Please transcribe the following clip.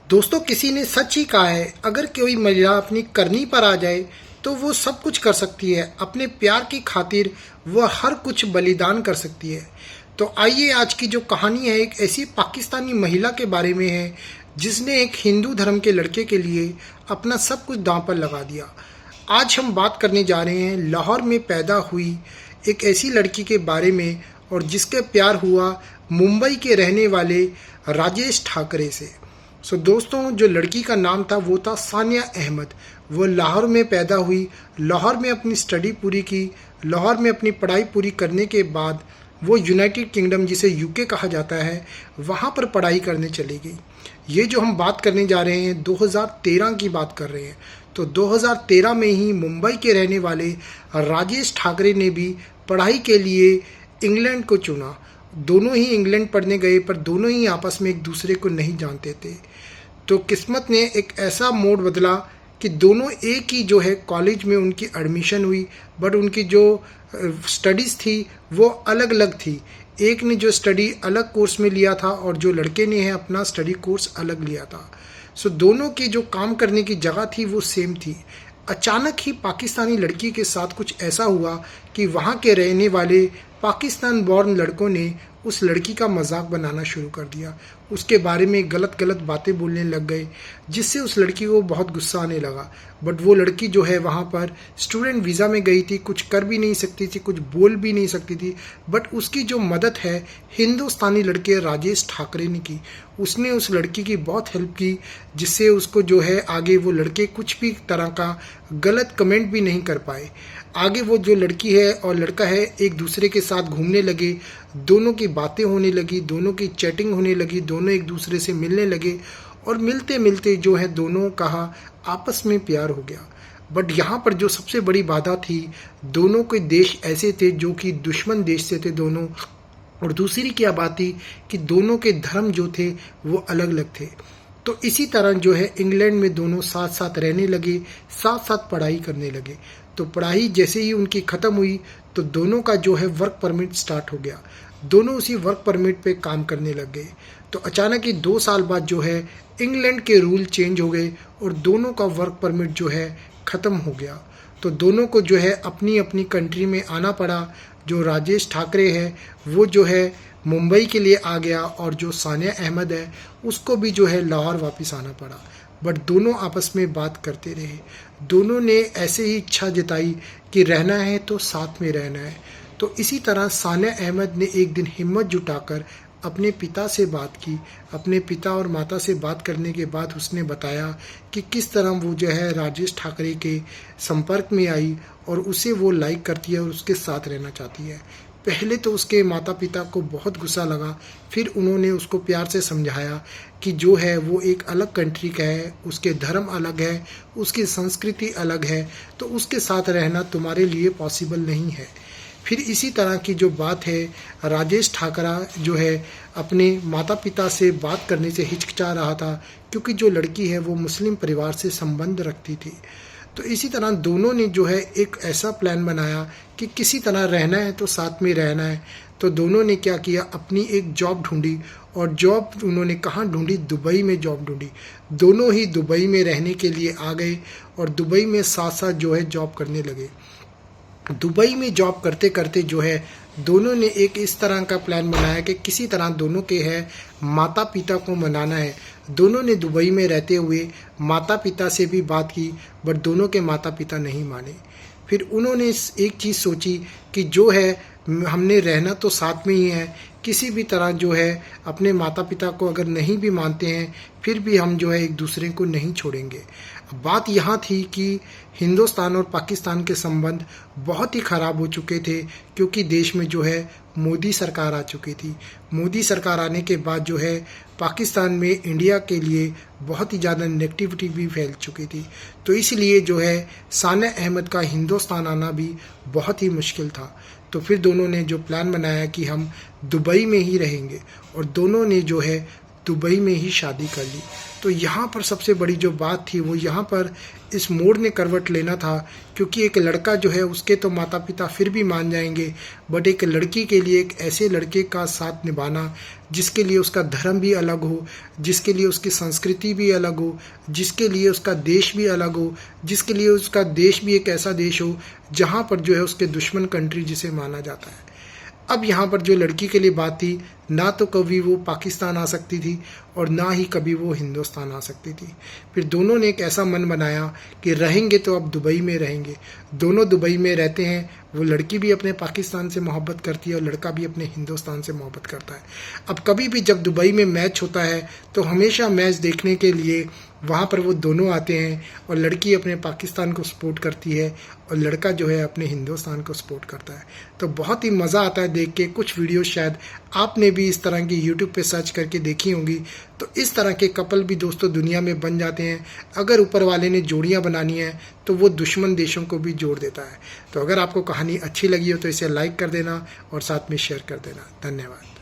दोस्तों, किसी ने सच ही कहा है, अगर कोई महिला अपनी करनी पर आ जाए तो वो सब कुछ कर सकती है। अपने प्यार की खातिर वह हर कुछ बलिदान कर सकती है। तो आइए, आज की जो कहानी है एक ऐसी पाकिस्तानी महिला के बारे में है जिसने एक हिंदू धर्म के लड़के के लिए अपना सब कुछ दांव पर लगा दिया। आज हम बात करने जा रहे हैं लाहौर में पैदा हुई एक ऐसी लड़की के बारे में और जिसके प्यार हुआ मुंबई के रहने वाले राजेश ठाकरे से। दोस्तों, जो लड़की का नाम था वो था सानिया अहमद। वो लाहौर में पैदा हुई, लाहौर में अपनी स्टडी पूरी की। लाहौर में अपनी पढ़ाई पूरी करने के बाद वो यूनाइटेड किंगडम, जिसे यूके कहा जाता है, वहाँ पर पढ़ाई करने चली गई। ये जो हम बात करने जा रहे हैं 2013 की बात कर रहे हैं। तो 2013 में ही मुंबई के रहने वाले राजेश ठाकरे ने भी पढ़ाई के लिए इंग्लैंड को चुना। दोनों ही इंग्लैंड पढ़ने गए, पर दोनों ही आपस में एक दूसरे को नहीं जानते थे। तो किस्मत ने एक ऐसा मोड़ बदला कि दोनों एक ही जो है कॉलेज में उनकी एडमिशन हुई, बट उनकी जो स्टडीज़ थी वो अलग अलग थी। एक ने जो स्टडी अलग कोर्स में लिया था और जो लड़के ने है अपना स्टडी कोर्स अलग लिया था। दोनों की जो काम करने की जगह थी वो सेम थी। अचानक ही पाकिस्तानी लड़की के साथ कुछ ऐसा हुआ कि वहाँ के रहने वाले पाकिस्तान बॉर्न लड़कों ने उस लड़की का मजाक बनाना शुरू कर दिया। उसके बारे में गलत गलत बातें बोलने लग गए, जिससे उस लड़की को बहुत गुस्सा आने लगा। बट वो लड़की जो है वहाँ पर स्टूडेंट वीज़ा में गई थी, कुछ कर भी नहीं सकती थी, कुछ बोल भी नहीं सकती थी। बट उसकी जो मदद है हिंदुस्तानी लड़के राजेश ठाकरे ने की। उसने उस लड़की की बहुत हेल्प की, जिससे उसको जो है आगे वो लड़के कुछ भी तरह का गलत कमेंट भी नहीं कर पाए। आगे वो जो लड़की है और लड़का है एक दूसरे के साथ घूमने लगे, दोनों की बातें होने लगी, दोनों की चैटिंग होने लगी, दोनों एक दूसरे से मिलने लगे और मिलते मिलते जो है दोनों कहा आपस में प्यार हो गया। बट यहाँ पर जो सबसे बड़ी बाधा थी, दोनों के देश ऐसे थे जो कि दुश्मन देश से थे दोनों। और दूसरी क्या बात थी कि दोनों के धर्म जो थे वो अलग अलग थे। तो इसी तरह जो है इंग्लैंड में दोनों साथ साथ रहने लगे, साथ साथ पढ़ाई करने लगे। तो पढ़ाई जैसे ही उनकी ख़त्म हुई तो दोनों का जो है वर्क परमिट स्टार्ट हो गया। दोनों उसी वर्क परमिट पे काम करने लग गए। तो अचानक ही 2 साल बाद जो है इंग्लैंड के रूल चेंज हो गए और दोनों का वर्क परमिट जो है ख़त्म हो गया। तो दोनों को जो है अपनी अपनी कंट्री में आना पड़ा। जो राजेश ठाकरे है वो जो है मुंबई के लिए आ गया और जो सानिया अहमद है उसको भी जो है लाहौर वापस आना पड़ा। बट दोनों आपस में बात करते रहे। दोनों ने ऐसे ही इच्छा जताई कि रहना है तो साथ में रहना है। तो इसी तरह सानिया अहमद ने एक दिन हिम्मत जुटाकर अपने पिता से बात की। अपने पिता और माता से बात करने के बाद उसने बताया कि किस तरह वो जो है राजेश ठाकरे के संपर्क में आई और उसे वो लाइक करती है और उसके साथ रहना चाहती है। पहले तो उसके माता पिता को बहुत गुस्सा लगा, फिर उन्होंने उसको प्यार से समझाया कि जो है वो एक अलग कंट्री का है, उसके धर्म अलग है, उसकी संस्कृति अलग है, तो उसके साथ रहना तुम्हारे लिए पॉसिबल नहीं है। फिर इसी तरह की जो बात है, राजेश ठाकरा जो है अपने माता पिता से बात करने से हिचकिचा रहा था, क्योंकि जो लड़की है वो मुस्लिम परिवार से संबंध रखती थी। तो इसी तरह दोनों ने जो है एक ऐसा प्लान बनाया कि किसी तरह रहना है तो साथ में रहना है। तो दोनों ने क्या किया, अपनी एक जॉब ढूंढी और जॉब उन्होंने कहाँ ढूंढी, दुबई में जॉब ढूंढी। दोनों ही दुबई में रहने के लिए आ गए और दुबई में साथ साथ जो है जॉब करने लगे। दुबई में जॉब करते करते जो है दोनों ने एक इस तरह का प्लान बनाया कि किसी तरह दोनों के है माता पिता को मनाना है। दोनों ने दुबई में रहते हुए माता पिता से भी बात की, बट दोनों के माता पिता नहीं माने। फिर उन्होंने एक चीज़ सोची कि जो है हमने रहना तो साथ में ही है, किसी भी तरह जो है अपने माता पिता को अगर नहीं भी मानते हैं फिर भी हम जो है एक दूसरे को नहीं छोड़ेंगे। बात यहाँ थी कि हिंदुस्तान और पाकिस्तान के संबंध बहुत ही ख़राब हो चुके थे, क्योंकि देश में जो है मोदी सरकार आ चुकी थी। मोदी सरकार आने के बाद जो है पाकिस्तान में इंडिया के लिए बहुत ही ज़्यादा नेगेटिविटी भी फैल चुकी थी। तो इसलिए जो है सानिया अहमद का हिंदुस्तान आना भी बहुत ही मुश्किल था। तो फिर दोनों ने जो प्लान बनाया कि हम दुबई में ही रहेंगे और दोनों ने जो है दुबई में ही शादी कर ली। तो यहाँ पर सबसे बड़ी जो बात थी वो यहाँ पर इस मोड़ ने करवट लेना था, क्योंकि एक लड़का जो है उसके तो माता पिता फिर भी मान जाएंगे, बट एक लड़की के लिए एक ऐसे लड़के का साथ निभाना जिसके लिए उसका धर्म भी अलग हो, जिसके लिए उसकी संस्कृति भी अलग हो, जिसके लिए उसका देश भी अलग हो, जिसके लिए उसका देश भी एक ऐसा देश हो जहाँ पर जो है उसके दुश्मन कंट्री जिसे माना जाता है। अब यहाँ पर जो लड़की के लिए बात थी, ना तो कभी वो पाकिस्तान आ सकती थी और ना ही कभी वो हिंदुस्तान आ सकती थी। फिर दोनों ने एक ऐसा मन बनाया कि रहेंगे तो अब दुबई में रहेंगे। दोनों दुबई में रहते हैं। वो लड़की भी अपने पाकिस्तान से मोहब्बत करती है और लड़का भी अपने हिंदुस्तान से मोहब्बत करता है। अब कभी भी जब दुबई में मैच होता है तो हमेशा मैच देखने के लिए वहाँ पर वो दोनों आते हैं, और लड़की अपने पाकिस्तान को सपोर्ट करती है और लड़का जो है अपने हिंदुस्तान को सपोर्ट करता है। तो बहुत ही मज़ा आता है देख के। कुछ वीडियो शायद आपने भी इस तरह की यूट्यूब पे सर्च करके देखी होंगी। तो इस तरह के कपल भी दोस्तों दुनिया में बन जाते हैं। अगर ऊपर वाले ने जोड़ियाँ बनानी है तो वो दुश्मन देशों को भी जोड़ देता है। तो अगर आपको कहानी अच्छी लगी हो तो इसे लाइक कर देना और साथ में शेयर कर देना। धन्यवाद।